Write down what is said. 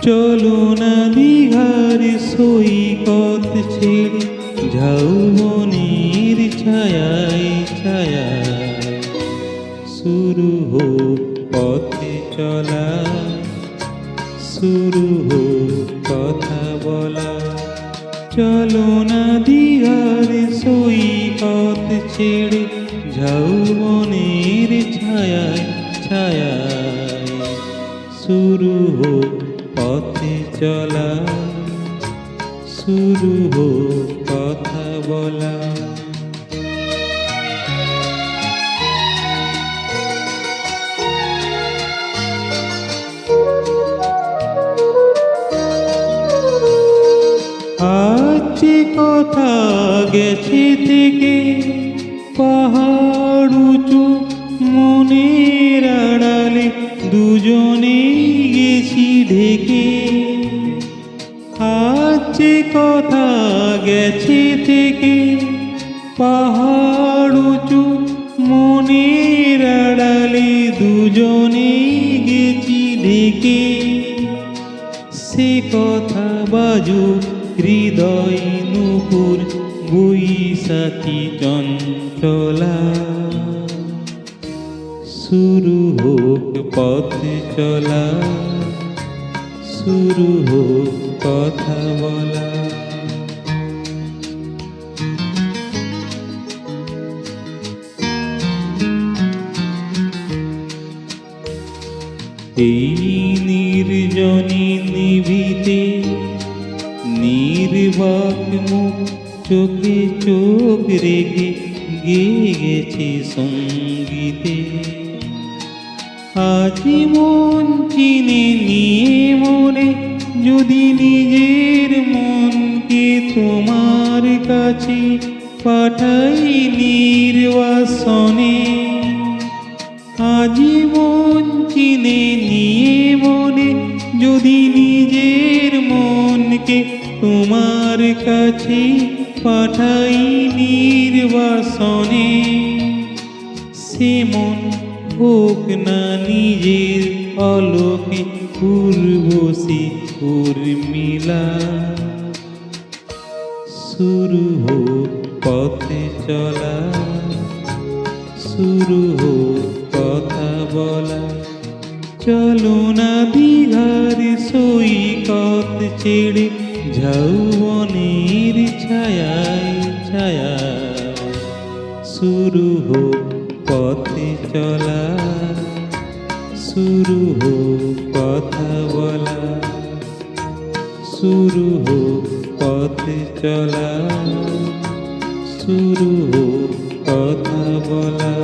চলো না দীঘার সৈকত ছেড়ে ঝাউবনের ছায়ায় ছায়ায় শুরু হোক পথে চলা, শুরু হোক কথা বলা। চলো না দীঘার সৈকত ছেড়ে ঝাউবনের ছায়ায় ছায়ায় শুরু হোক পথে চলা, শুরু হোক কথা বলা। আজ কথা গেছে থেকে পাহাড় উঁচু মনের আড়ালে দুজনে গেছি ঢেকে। আজ কথা গেছে থেকে পাহাড় উঁচু মনের আড়ালে দুজনে গেছি ঢেকে। সে কথা বাজুক হৃদয় নুপুর বৈশাখী চঞ্চলা, শুরু হোক পথে চলা, শুরু হোক কথা বলা। এই নির্জনী নিভিতে নির্বাক মুখ চোখে চোখ রেখে গেয়ে গেছে সঙ্গীতে। আজি মন চিনে নিয়ে মনে যদি নিজের মনকে তোমার কাছে পাঠাই নির্বাসনে। আজি মন চিনে নিয়ে মনে যদি নিজের মনকে তোমার কাছে পাঠাই নির্বাসনে। সে মন হোক না নিজের অলোকে পূর্বশী উর্মিলা, শুরু হোক পথে চলা, শুরু হোক কথা বলা। চলো না দীঘার সৈকত ছেড়ে ঝাউবনের ছায়ায় ছায়ায় শুরু হোক পথে চলা, শুরু হোক কথা বলা, শুরু হোক পথে চলা, শুরু হোক কথা বলা।